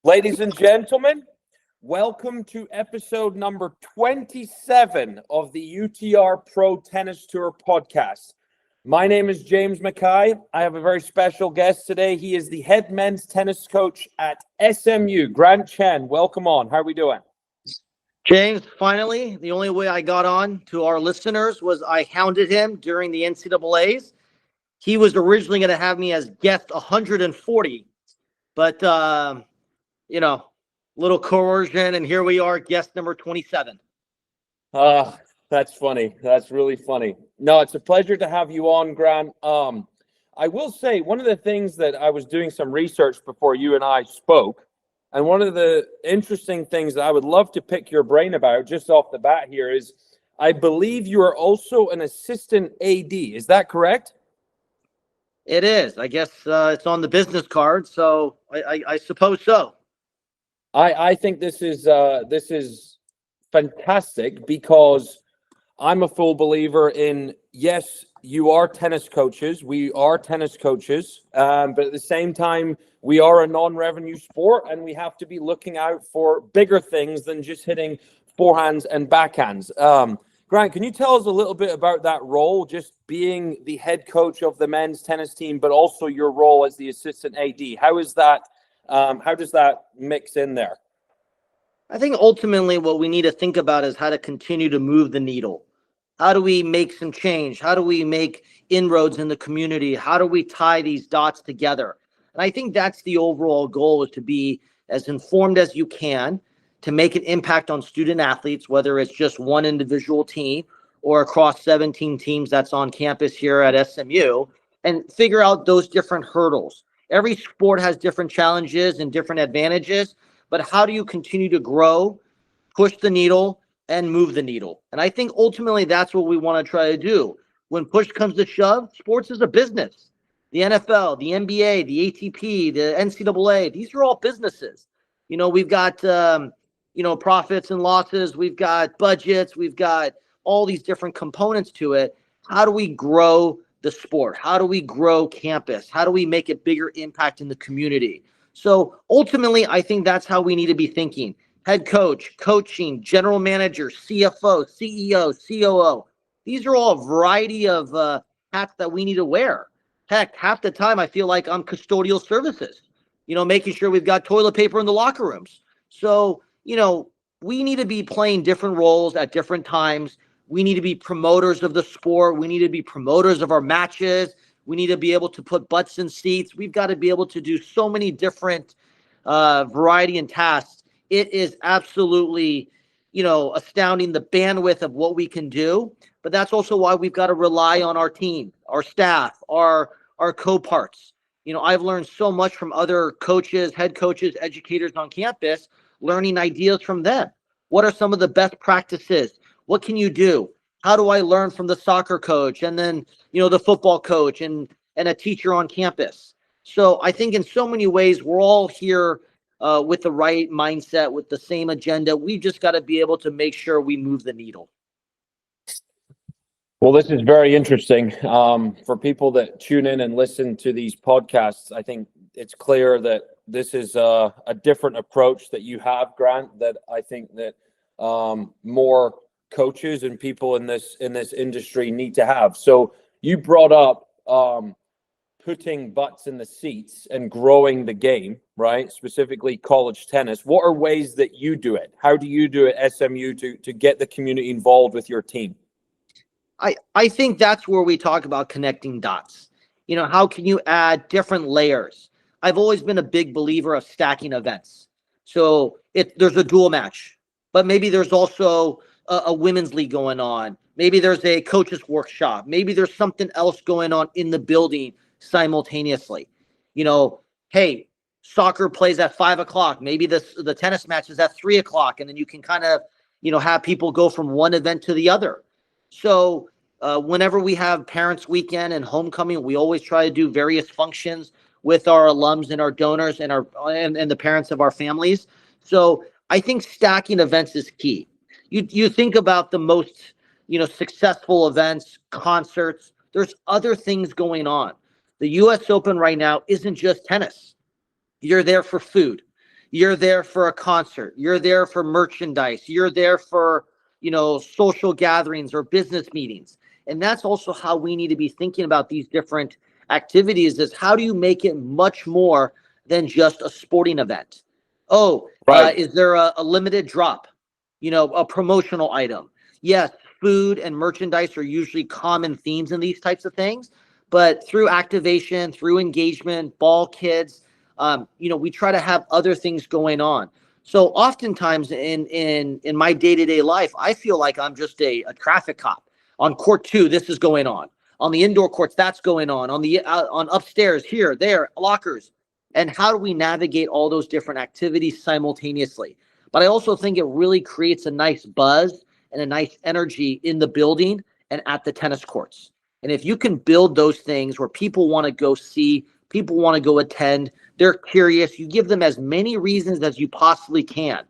Ladies and gentlemen, welcome to episode number 27 of the UTR Pro Tennis Tour podcast. My name is James Mackay. I have a very special guest today. He is the head men's tennis coach at SMU, Grant Chen. Welcome on. How are we doing? James, finally, the only way I got on to our listeners was I hounded him during the NCAAs. He was originally going to have me as guest 140, but little coercion, and here we are, guest number 27. That's funny. That's really funny. No, it's a pleasure to have you on, Grant. I will say one of the things that I was doing some research before you and I spoke, and one of the interesting things that I would love to pick your brain about just off the bat here is I believe you are also an assistant AD. Is that correct? It is. I guess it's on the business card, so I suppose so. I think this is fantastic because I'm a full believer in, yes, you are tennis coaches. We are tennis coaches. But at the same time, we are a non-revenue sport, and we have to be looking out for bigger things than just hitting forehands and backhands. Grant, can you tell us a little bit about that role, just being the head coach of the men's tennis team, but also your role as the assistant AD? How is that? How does that mix in there? I think ultimately what we need to think about is how to continue to move the needle. How do we make some change? How do we make inroads in the community? How do we tie these dots together? And I think that's the overall goal, is to be as informed as you can, to make an impact on student athletes, whether it's just one individual team or across 17 teams that's on campus here at SMU, and figure out those different hurdles. Every sport has different challenges and different advantages, but how do you continue to grow, push the needle, and move the needle? And I think ultimately that's what we want to try to do. When push comes to shove, sports is a business. The NFL, the NBA, the ATP, the NCAA, these are all businesses. We've got, profits and losses. We've got budgets. We've got all these different components to it. How do we grow the sport? How do we grow campus? How do we make a bigger impact in the community? So ultimately, I think that's how we need to be thinking. Head coach, coaching, general manager, CFO, CEO, COO. These are all a variety of hats that we need to wear. Heck, half the time I feel like I'm custodial services, making sure we've got toilet paper in the locker rooms. So, we need to be playing different roles at different times. We need to be promoters of the sport. We need to be promoters of our matches. We need to be able to put butts in seats. We've got to be able to do so many different variety and tasks. It is absolutely, astounding, the bandwidth of what we can do. But that's also why we've got to rely on our team, our staff, our co-parts. I've learned so much from other coaches, head coaches, educators on campus, learning ideas from them. What are some of the best practices? What can you do? How do I learn from the soccer coach and then, the football coach and a teacher on campus? So I think in so many ways, we're all here with the right mindset, with the same agenda. We've just got to be able to make sure we move the needle. Well, this is very interesting. For people that tune in and listen to these podcasts, I think it's clear that this is a different approach that you have, Grant, that I think that more coaches and people in this industry need to have. So you brought up putting butts in the seats and growing the game, right? Specifically college tennis. What are ways that you do it? How do you do it at SMU to get the community involved with your team? I think that's where we talk about connecting dots. How can you add different layers? I've always been a big believer of stacking events. So there's a dual match, but maybe there's also a women's league going on. Maybe there's a coach's workshop. Maybe there's something else going on in the building simultaneously. Hey, soccer plays at 5:00. Maybe the tennis match is at 3:00, and then you can kind of, have people go from one event to the other. So whenever we have Parents Weekend and homecoming, we always try to do various functions with our alums and our donors and and the parents of our families. So I think stacking events is key. You think about the most, successful events, concerts. There's other things going on. The U.S. Open right now isn't just tennis. You're there for food. You're there for a concert. You're there for merchandise. You're there for, social gatherings or business meetings. And that's also how we need to be thinking about these different activities, is how do you make it much more than just a sporting event? Oh, Right. is there a limited drop, a promotional item? Yes, food and merchandise are usually common themes in these types of things, but through activation, through engagement, ball kids, we try to have other things going on. So oftentimes in my day-to-day life, I feel like I'm just a traffic cop. On court 2, this is going on. On the indoor courts, that's going on. On upstairs, here, there, lockers. And how do we navigate all those different activities simultaneously? But I also think it really creates a nice buzz and a nice energy in the building and at the tennis courts. And if you can build those things where people want to go see, people want to go attend, they're curious, you give them as many reasons as you possibly can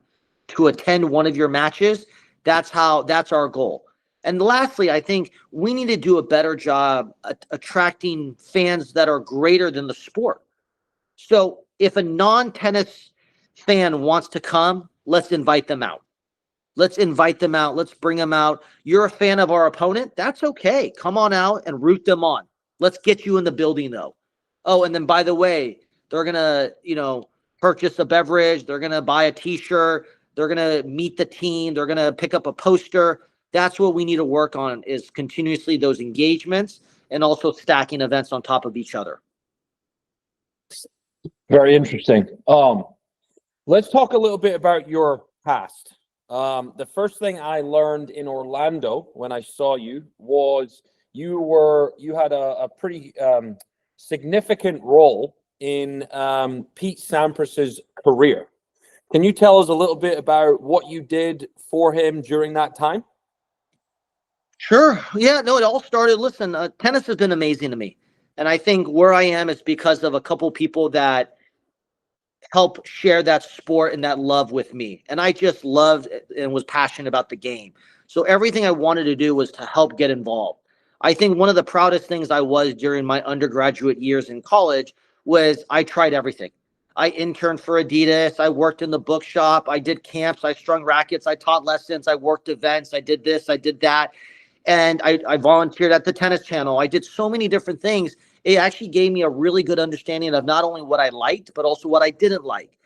to attend one of your matches. That's our goal. And lastly, I think we need to do a better job attracting fans that are greater than the sport. So if a non-tennis fan wants to come, let's invite them out. Let's invite them out. Let's bring them out. You're a fan of our opponent? That's okay. Come on out and root them on. Let's get you in the building, though. Oh, and then by the way, they're going to, purchase a beverage. They're going to buy a T-shirt. They're going to meet the team. They're going to pick up a poster. That's what we need to work on, is continuously those engagements and also stacking events on top of each other. Very interesting. Let's talk a little bit about your past. The first thing I learned in Orlando when I saw you was you had a pretty significant role in Pete Sampras's career. Can you tell us a little bit about what you did for him during that time? Sure. Yeah, no, it all started. Listen, tennis has been amazing to me. And I think where I am is because of a couple people that help share that sport and that love with me. And I just loved and was passionate about the game. So everything I wanted to do was to help get involved. I think one of the proudest things I was during my undergraduate years in college was I tried everything. I interned for Adidas. I worked in the bookshop. I did camps. I strung rackets. I taught lessons. I worked events. I did this. I did that. And I volunteered at the Tennis Channel. I did so many different things. It actually gave me a really good understanding of not only what I liked, but also what I didn't like.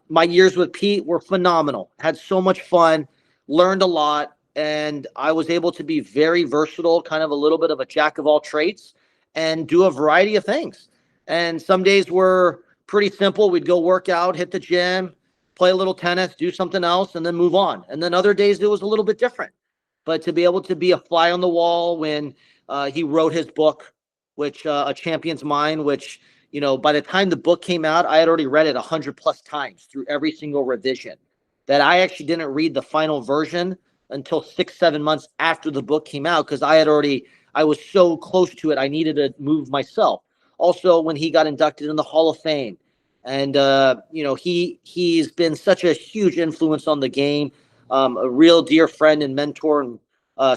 My years with Pete were phenomenal. Had so much fun, learned a lot, and I was able to be very versatile, kind of a little bit of a jack of all trades, and do a variety of things. And some days were pretty simple. We'd go work out, hit the gym, play a little tennis, do something else, and then move on. And then other days it was a little bit different. But to be able to be a fly on the wall when he wrote his book, which A Champion's Mind, which, by the time the book came out, I had already read it 100+ times through every single revision. That I actually didn't read the final version until 6-7 months after the book came out, because I was so close to it. I needed to move myself. Also, when he got inducted in the Hall of Fame, and he's been such a huge influence on the game. A real dear friend and mentor and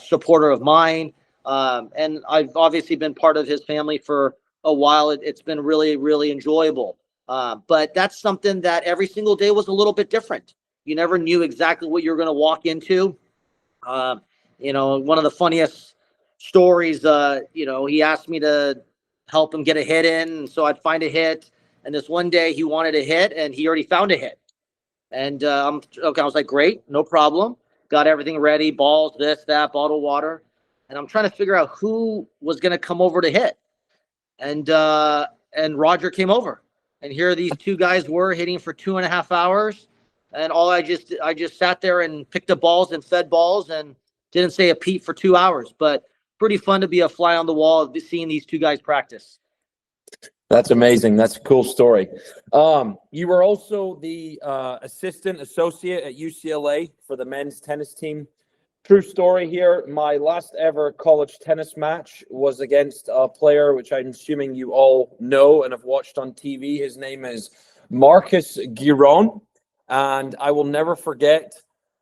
supporter of mine. And I've obviously been part of his family for a while. It's been really, really enjoyable. But that's something that every single day was a little bit different. You never knew exactly what you're going to walk into. One of the funniest stories, he asked me to help him get a hit in. And so I'd find a hit. And this one day he wanted a hit and he already found a hit. And okay, I was like, great, no problem. Got everything ready, balls, this, that, bottled water. And I'm trying to figure out who was going to come over to hit. And Roger came over. And here these two guys were hitting for 2.5 hours. And I just sat there and picked up balls and fed balls and didn't say a peep for 2 hours. But pretty fun to be a fly on the wall, seeing these two guys practice. That's amazing. That's a cool story. You were also the assistant associate at UCLA for the men's tennis team. True story here. My last ever college tennis match was against a player, which I'm assuming you all know and have watched on TV. His name is Marcus Giron. And I will never forget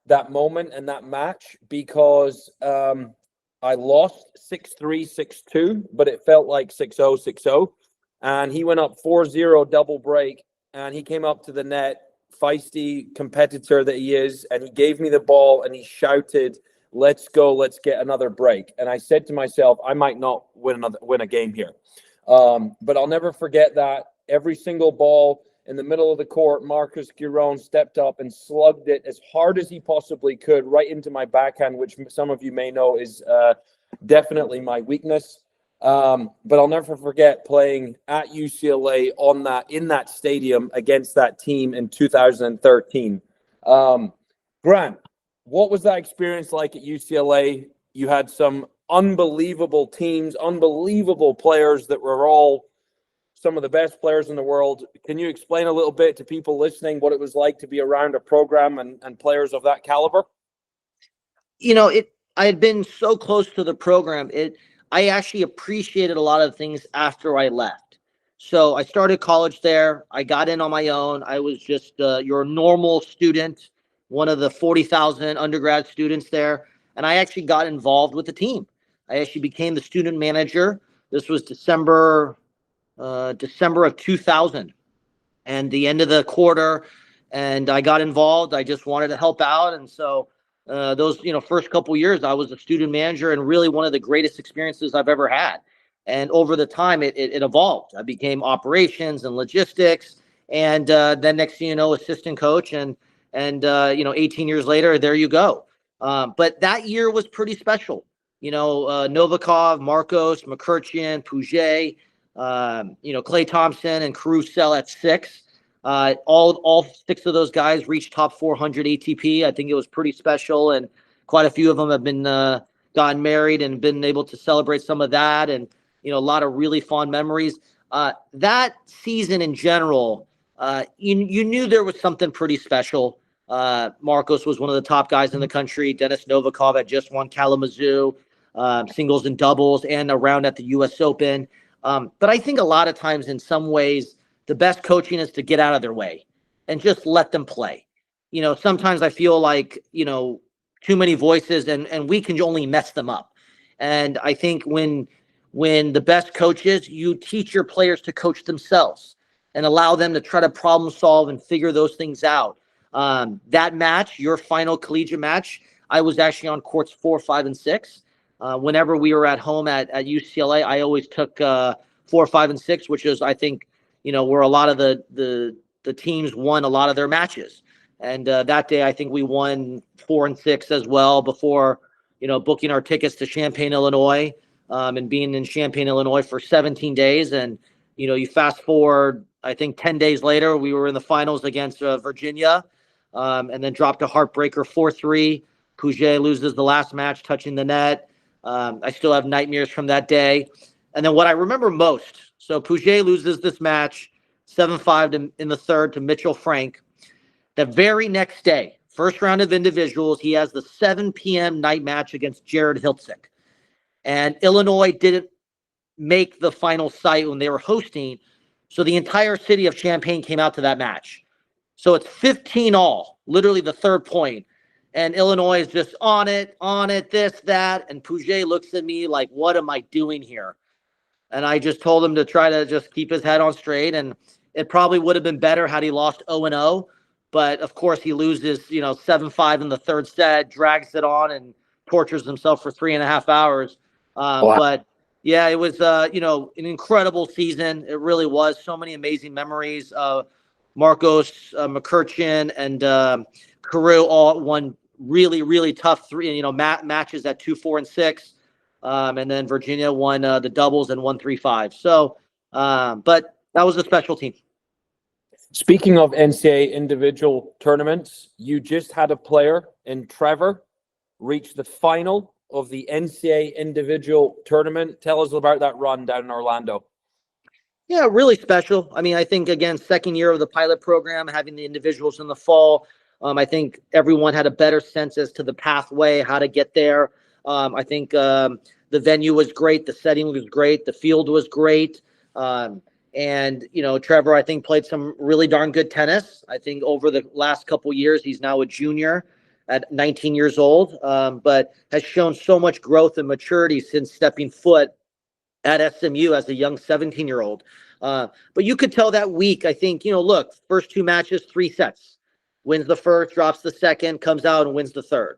that moment and that match, because I lost 6-3, 6-2, but it felt like 6-0, 6-0. And he went up 4-0 double break, and he came up to the net feisty competitor that he is, and he gave me the ball and he shouted, "Let's go, let's get another break." And I said to myself, I might not win a game here. But I'll never forget that. Every single ball in the middle of the court, Marcus Giron stepped up and slugged it as hard as he possibly could right into my backhand, which some of you may know is definitely my weakness. But I'll never forget playing at UCLA in that stadium against that team in 2013. Grant, what was that experience like at UCLA? You had some unbelievable teams, unbelievable players that were all some of the best players in the world. Can you explain a little bit to people listening what it was like to be around a program and players of that caliber? I had been so close to the program. I actually appreciated a lot of things after I left. So I started college there. I got in on my own. I was just your normal student, one of the 40,000 undergrad students there. And I actually got involved with the team. I actually became the student manager. This was December of 2000 and the end of the quarter. And I got involved. I just wanted to help out. And so those first couple years, I was a student manager, and really one of the greatest experiences I've ever had. And over the time, it evolved. I became operations and logistics, and then next thing you know, assistant coach, and 18 years later, there you go. But that year was pretty special. Novikov, Marcos, McCurcheon, Puget, Klay Thompson, and Caruso at 6. All 6 of those guys reached top 400 ATP. I think it was pretty special, and quite a few of them have been gotten married and been able to celebrate some of that, and a lot of really fond memories. That season in general, you knew there was something pretty special. Marcos was one of the top guys in the country. Denis Novikov had just won Kalamazoo, singles and doubles, and a round at the U.S. Open. But I think a lot of times, in some ways, the best coaching is to get out of their way and just let them play. Sometimes I feel like, too many voices and we can only mess them up. And I think when the best coaches, you teach your players to coach themselves and allow them to try to problem solve and figure those things out. That match, your final collegiate match, I was actually on courts 4, 5, and 6. Whenever we were at home at UCLA, I always took 4, 5, and 6, which is, I think, where a lot of the teams won a lot of their matches. And that day, I think we won 4 and 6 as well before, booking our tickets to Champaign, Illinois, and being in Champaign, Illinois for 17 days. And, you fast forward, I think 10 days later, we were in the finals against Virginia, and then dropped a heartbreaker 4-3. Puget loses the last match, touching the net. I still have nightmares from that day. And then what I remember most, so Puget loses this match 7-5 in the third to Mitchell Frank. The very next day, first round of individuals, he has the 7 p.m. night match against Jared Hiltzik. And Illinois didn't make the final site when they were hosting, so the entire city of Champaign came out to that match. So it's 15-all, literally the third point. And Illinois is just on it, this, that. And Puget looks at me like, what am I doing here? And I just told him to try to just keep his head on straight. And it probably would have been better had he lost 0-0. But, of course, he loses, 7-5 in the third set, drags it on, and tortures himself for 3.5 hours. Wow. But, yeah, it was, an incredible season. It really was. So many amazing memories. Marcos, McCurcheon, and Carew all won really, really tough matches at 2, 4, and 6. And then Virginia won the doubles and won 3-5. So, but that was a special team. Speaking of NCAA individual tournaments, you just had a player in Trevor reach the final of the NCAA individual tournament. Tell us about that run down in Orlando. Yeah, really special. I mean, I think, again, second year of the pilot program, having the individuals in the fall, I think everyone had a better sense as to the pathway, how to get there. I think the venue was great. The setting was great. The field was great. And, Trevor, I think, played some really darn good tennis. I think over the last couple years, he's now a junior at 19 years old, but has shown so much growth and maturity since stepping foot at SMU as a young 17-year-old. But you could tell that week, I think, look, first 2 matches, 3 sets. wins the first, drops the second, comes out and wins the third.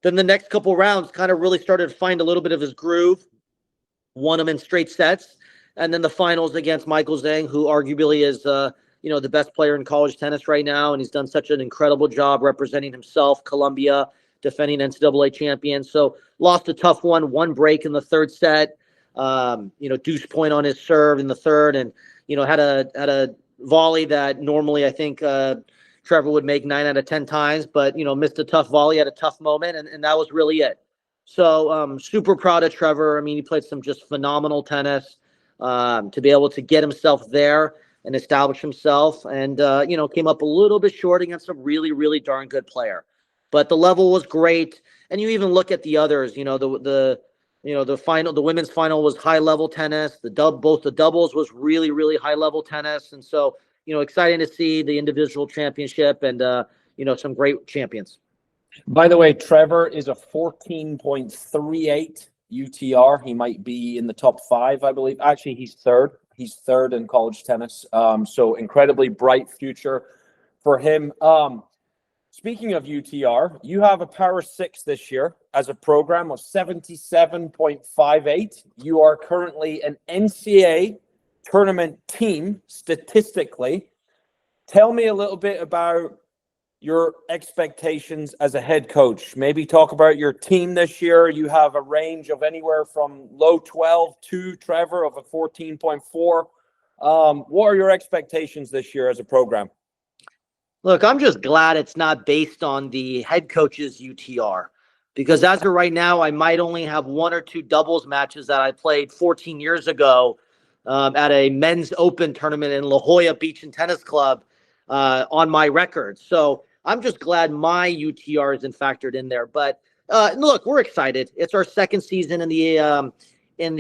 Then the next couple rounds kind of really started to find a little bit of his groove, won them in straight sets. And then the finals against Michael Zhang, who arguably is, the best player in college tennis right now. And he's done such an incredible job representing himself, Columbia, defending NCAA champion. So lost a tough one break in the third set, deuce point on his serve in the third. And, had a volley that normally I think Trevor would make 9 out of 10 times, but, missed a tough volley at a tough moment. And that was really it. So super proud of Trevor. I mean, he played some just phenomenal tennis to be able to get himself there and establish himself, and came up a little bit short against a really, really darn good player. But the level was great, and you even look at the others. The women's final was high level tennis. Both the doubles was really, really high level tennis, and so exciting to see the individual championship and some great champions. By the way, Trevor is a 14.38 UTR. He might be in the top 5, I believe. Actually, he's third. He's third in college tennis. So incredibly bright future for him. Speaking of UTR, you have a Power 6 this year as a program of 77.58. You are currently an NCAA tournament team statistically. Tell me a little bit about your expectations as a head coach. Maybe talk about your team this year. You have a range of anywhere from low 12 to Trevor of a 14.4. What are your expectations this year as a program? Look, I'm just glad it's not based on the head coach's UTR, because as of right now, I might only have 1 or 2 doubles matches that I played 14 years ago at a men's open tournament in La Jolla Beach and Tennis Club on my record. So I'm just glad my UTR isn't factored in there. But look, we're excited. It's our second season in the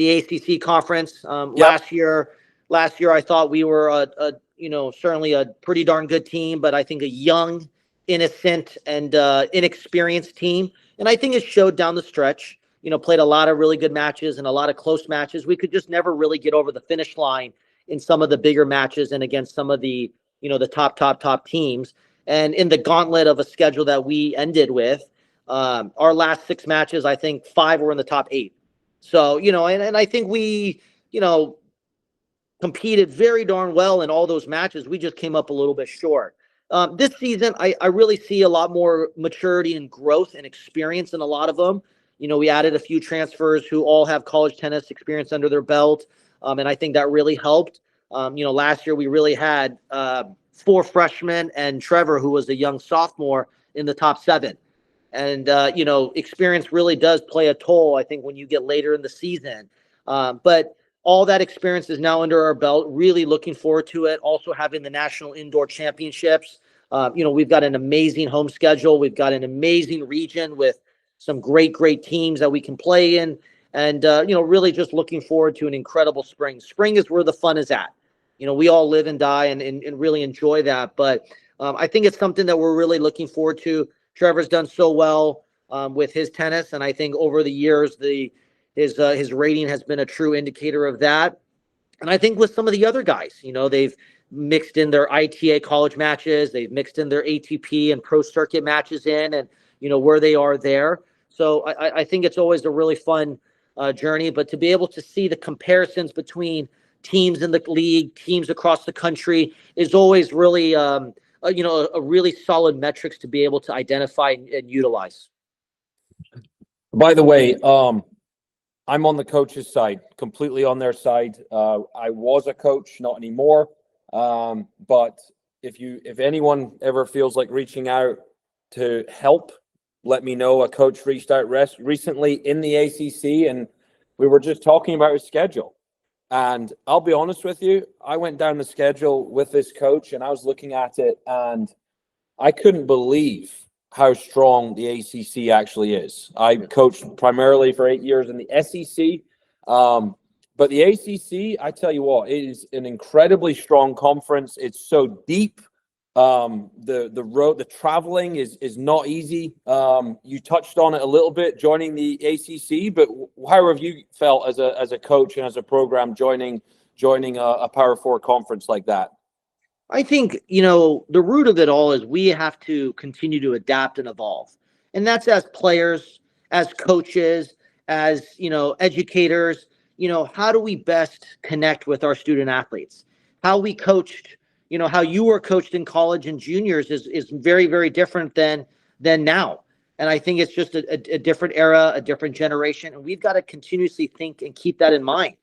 ACC conference. Last year, I thought we were certainly a pretty darn good team, but I think a young, innocent, and inexperienced team. And I think it showed down the stretch. Played a lot of really good matches and a lot of close matches. We could just never really get over the finish line in some of the bigger matches and against some of the the top teams. And in the gauntlet of a schedule that we ended with, our last 6 matches, I think 5 were in the top 8. So, and I think we, competed very darn well in all those matches. We just came up a little bit short. This season, I really see a lot more maturity and growth and experience in a lot of them. We added a few transfers who all have college tennis experience under their belt. And I think that really helped. Last year we really had 4 freshmen and Trevor, who was a young sophomore, in the top 7. And, experience really does play a toll, I think, when you get later in the season. But all that experience is now under our belt, really looking forward to it. Also having the National Indoor Championships. We've got an amazing home schedule. We've got an amazing region with some great teams that we can play in. And, really just looking forward to an incredible spring. Spring is where the fun is at. We all live and die and really enjoy that. But I think it's something that we're really looking forward to. Trevor's done so well with his tennis. And I think over the years, his rating has been a true indicator of that. And I think with some of the other guys, they've mixed in their ITA college matches. They've mixed in their ATP and pro circuit matches in and, where they are there. So I think it's always a really fun journey. But to be able to see the comparisons between teams in the league, teams across the country is always really, a really solid metrics to be able to identify and utilize. By the way, I'm on the coach's side, completely on their side. I was a coach, not anymore. But if anyone ever feels like reaching out to help, let me know. A coach reached out recently in the ACC, and we were just talking about his schedule. And I'll be honest with you, I went down the schedule with this coach and I was looking at it and I couldn't believe how strong the ACC actually is. I coached primarily for 8 years in the SEC. But the ACC, I tell you what, it is an incredibly strong conference. It's so deep. The traveling is not easy. You touched on it a little bit joining the ACC, but how have you felt as a coach and as a program joining a Power 4 conference like that? I think, the root of it all is we have to continue to adapt and evolve. And that's as players, as coaches, as, educators, how do we best connect with our student athletes? How we coached, how you were coached in college and juniors is very, very different than now. And I think it's just a different era, a different generation. And we've got to continuously think and keep that in mind.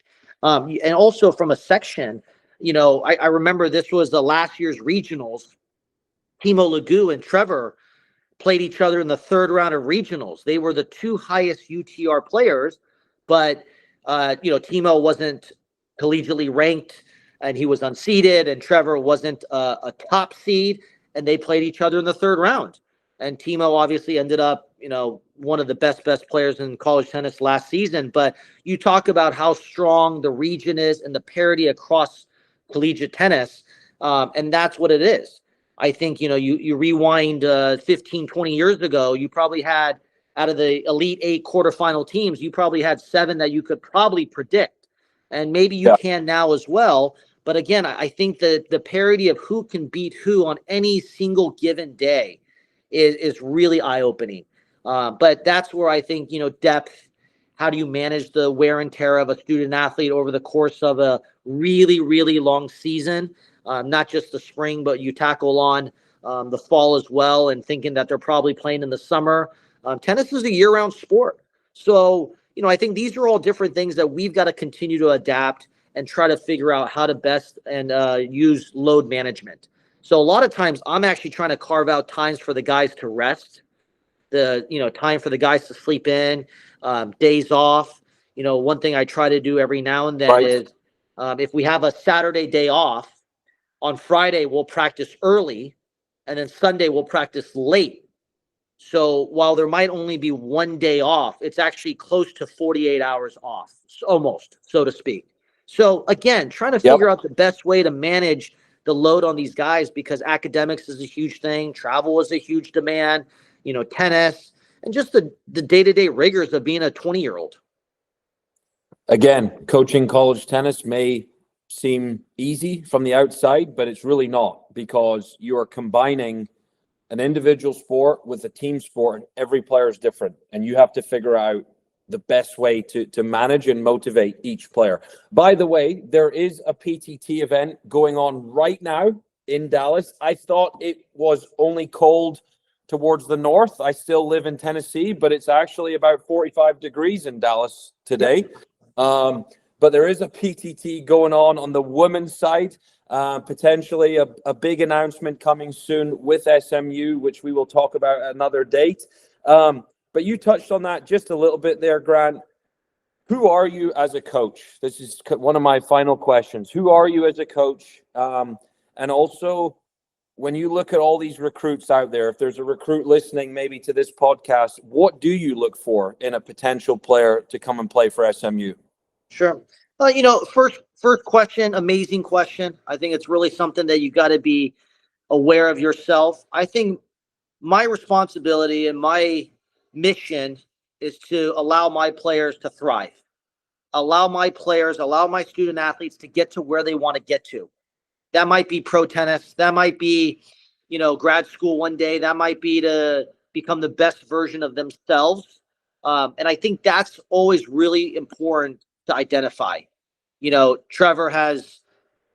And also from a section, I remember this was the last year's regionals. Timo Legout and Trevor played each other in the third round of regionals. They were the two highest UTR players, but Timo wasn't collegiately ranked and he was unseeded, and Trevor wasn't a top seed, and they played each other in the third round. And Timo obviously ended up, one of the best players in college tennis last season. But you talk about how strong the region is and the parity across collegiate tennis, and that's what it is. I think, you rewind 15, 20 years ago, you probably had, out of the Elite Eight quarterfinal teams, you probably had 7 that you could probably predict. And maybe you can now as well. But again, I think that the parity of who can beat who on any single given day is really eye-opening. But that's where I think, depth, how do you manage the wear and tear of a student athlete over the course of a really, really long season? Not just the spring, but you tackle on the fall as well, and thinking that they're probably playing in the summer. Tennis is a year-round sport. So, I think these are all different things that we've got to continue to adapt and try to figure out how to best and use load management. So a lot of times I'm actually trying to carve out times for the guys to rest, time for the guys to sleep in, days off. One thing I try to do every now and then is if we have a Saturday day off, on Friday we'll practice early, and then Sunday we'll practice late. So while there might only be one day off, it's actually close to 48 hours off, almost, so to speak. So again, trying to figure out the best way to manage the load on these guys, because academics is a huge thing. Travel is a huge demand, tennis, and just the day-to-day rigors of being a 20-year-old. Again, coaching college tennis may seem easy from the outside, but it's really not, because you are combining an individual sport with a team sport, and every player is different, and you have to figure out the best way to manage and motivate each player. By the way, there is a PTT event going on right now in Dallas. I thought it was only cold towards the north. I still live in Tennessee, but it's actually about 45 degrees in Dallas today. But there is a PTT going on the women's side. Potentially a big announcement coming soon with SMU, which we will talk about at another date. But you touched on that just a little bit there, Grant. Who are you as a coach? This is one of my final questions. Who are you as a coach? And also, when you look at all these recruits out there, if there's a recruit listening maybe to this podcast, what do you look for in a potential player to come and play for SMU? Sure. First question, amazing question. I think it's really something that you got to be aware of yourself. I think my responsibility and my mission is to allow my players to thrive, allow my student athletes to get to where they want to get to. That might be pro tennis. That might be, grad school one day. That might be to become the best version of themselves. And I think that's always really important to identify. Trevor has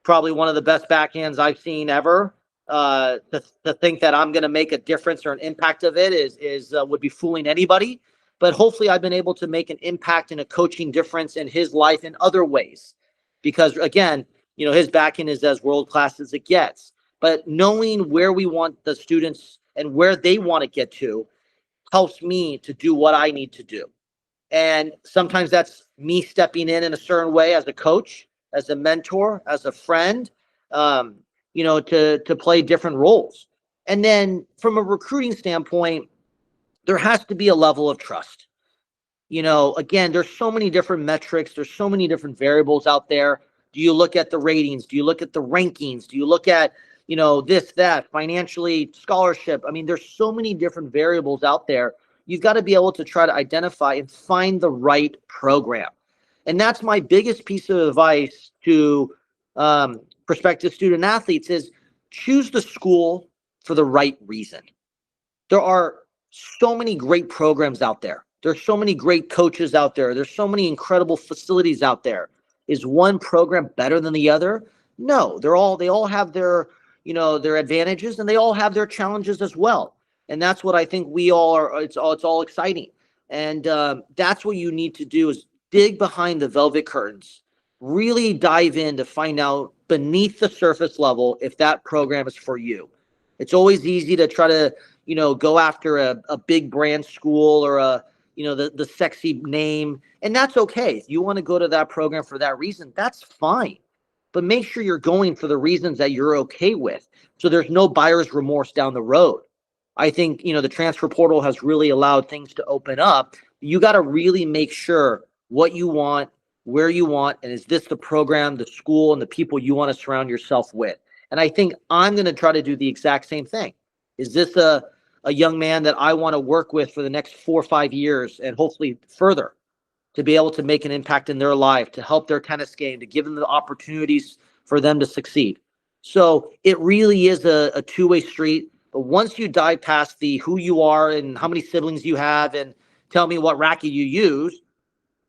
probably one of the best backhands I've seen ever. To think that I'm going to make a difference or an impact of it is would be fooling anybody. But hopefully I've been able to make an impact and a coaching difference in his life in other ways. Because again, his backhand is as world-class as it gets. But knowing where we want the students and where they want to get to helps me to do what I need to do. And sometimes that's me stepping in a certain way as a coach, as a mentor, as a friend, to play different roles. And then from a recruiting standpoint, there has to be a level of trust. Again, there's so many different metrics. There's so many different variables out there. Do you look at the ratings? Do you look at the rankings? Do you look at, this, that, financially, scholarship? I mean, there's so many different variables out there. You've got to be able to try to identify and find the right program. And that's my biggest piece of advice to prospective student athletes is choose the school for the right reason. There are so many great programs out there. There's so many great coaches out there. There's so many incredible facilities out there. Is one program better than the other? No, they all have their, their advantages, and they all have their challenges as well. And that's what I think we all are. It's all exciting. And that's what you need to do is dig behind the velvet curtains, really dive in to find out beneath the surface level if that program is for you. It's always easy to try to, go after a big brand school or the sexy name. And that's okay. If you want to go to that program for that reason, that's fine. But make sure you're going for the reasons that you're okay with. So there's no buyer's remorse down the road. I think, the transfer portal has really allowed things to open up. You got to really make sure what you want, where you want, and is this the program, the school, and the people you want to surround yourself with. And I think I'm going to try to do the exact same thing. Is this a young man that I want to work with for the next 4 or 5 years and hopefully further to be able to make an impact in their life, to help their tennis game, to give them the opportunities for them to succeed? So it really is a two-way street. But once you dive past the who you are and how many siblings you have and tell me what racket you use,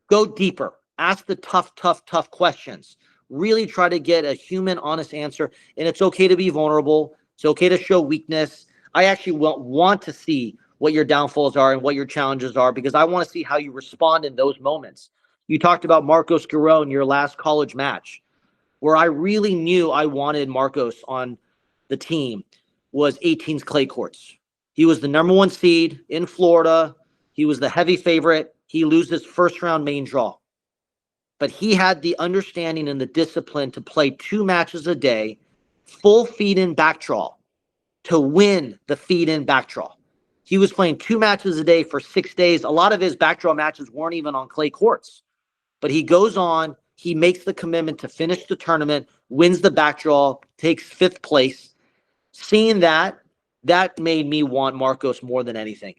go deeper. Ask the tough questions. Really try to get a human, honest answer. And it's okay to be vulnerable. It's okay to show weakness. I actually want to see what your downfalls are and what your challenges are, because I want to see how you respond in those moments. You talked about Marcos Guerrero in your last college match, where I really knew I wanted Marcos on the team, was 18's clay courts. He was the number 1 seed in Florida. He was the heavy favorite. He loses first round main draw. But he had the understanding and the discipline to play 2 matches a day, full feed-in back draw, to win the feed-in back draw. He was playing 2 matches a day for 6 days. A lot of his back draw matches weren't even on clay courts. But he goes on, he makes the commitment to finish the tournament, wins the back draw, takes 5th place. Seeing that made me want Marcos more than anything.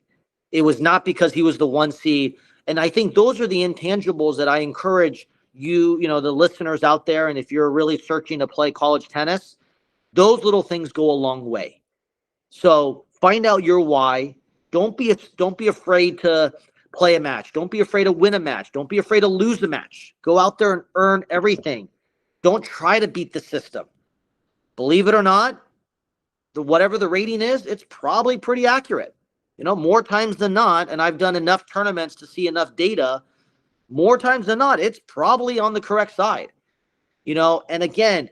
It was not because he was the 1 seed. And I think those are the intangibles that I encourage you, the listeners out there. And if you're really searching to play college tennis, those little things go a long way. So find out your why. Don't be afraid to play a match. Don't be afraid to win a match. Don't be afraid to lose a match. Go out there and earn everything. Don't try to beat the system. Believe it or not, whatever the rating is, it's probably pretty accurate. More times than not, and I've done enough tournaments to see enough data, more times than not, it's probably on the correct side. And again,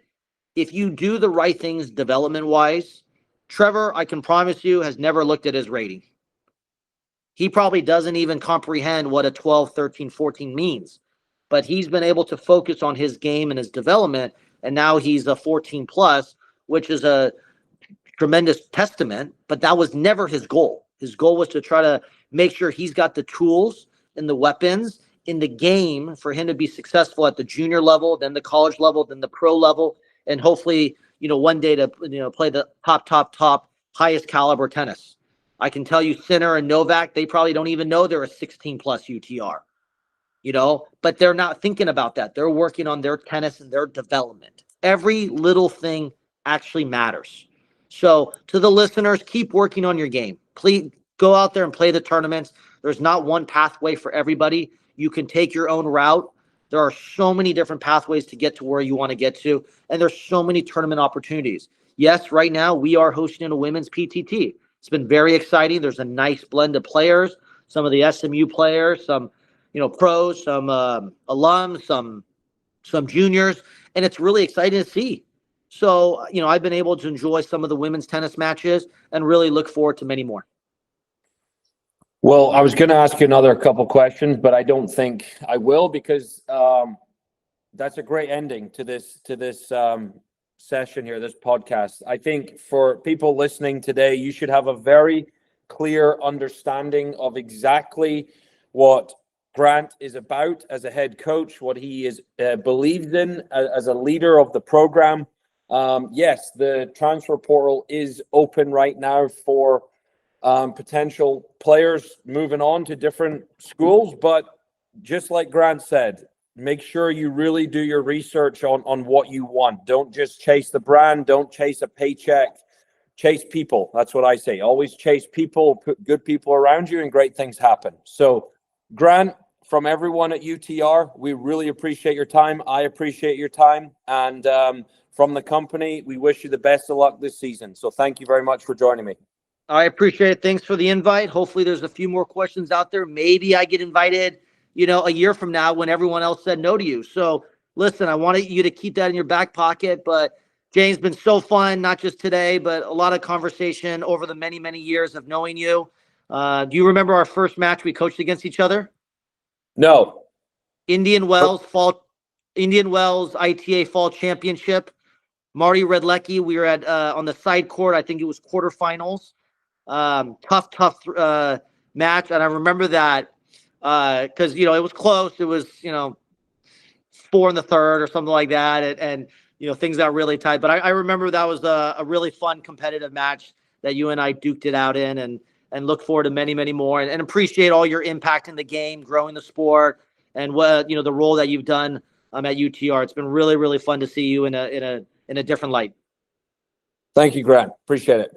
if you do the right things development-wise, Trevor, I can promise you, has never looked at his rating. He probably doesn't even comprehend what a 12, 13, 14 means. But he's been able to focus on his game and his development, and now he's a 14 plus, which is a tremendous testament, but that was never his goal. His goal was to try to make sure he's got the tools and the weapons in the game for him to be successful at the junior level, then the college level, then the pro level, and hopefully, one day to, play the top, highest caliber tennis. I can tell you Sinner and Novak, they probably don't even know they're a 16 plus UTR, but they're not thinking about that. They're working on their tennis and their development. Every little thing actually matters. So to the listeners, keep working on your game. Please go out there and play the tournaments. There's not one pathway for everybody. You can take your own route. There are so many different pathways to get to where you want to get to. And there's so many tournament opportunities. Yes, right now we are hosting a women's PTT. It's been very exciting. There's a nice blend of players, some of the SMU players, some, pros, some alums, some juniors, and it's really exciting to see. So, I've been able to enjoy some of the women's tennis matches and really look forward to many more. Well, I was going to ask you another couple questions, but I don't think I will, because that's a great ending to this session here, this podcast. I think for people listening today, you should have a very clear understanding of exactly what Grant is about as a head coach, what he is believes in as a leader of the program. Yes, the transfer portal is open right now for potential players moving on to different schools, but just like Grant said, make sure you really do your research on what you want. Don't just chase the brand. Don't chase a paycheck. Chase people. That's what I say. Always chase people, put good people around you, and great things happen. So, Grant, from everyone at UTR, we really appreciate your time. I appreciate your time. And from the company, we wish you the best of luck this season. So thank you very much for joining me. I appreciate it. Thanks for the invite. Hopefully there's a few more questions out there. Maybe I get invited, a year from now when everyone else said no to you. So listen, I wanted you to keep that in your back pocket, but James, been so fun, not just today, but a lot of conversation over the many, many years of knowing you. Do you remember our first match we coached against each other? No. Indian Wells ITA Fall Championship. Marty Redlecki, we were at on the side court. I think it was quarterfinals. Tough match, and I remember that because it was close. It was 4 in the third or something like that, and things got really tight. But I remember that was a really fun competitive match that you and I duked it out in, and look forward to many, many more, and appreciate all your impact in the game, growing the sport, and what the role that you've done at UTR. It's been really, really fun to see you in a different light. Thank you, Grant. Appreciate it.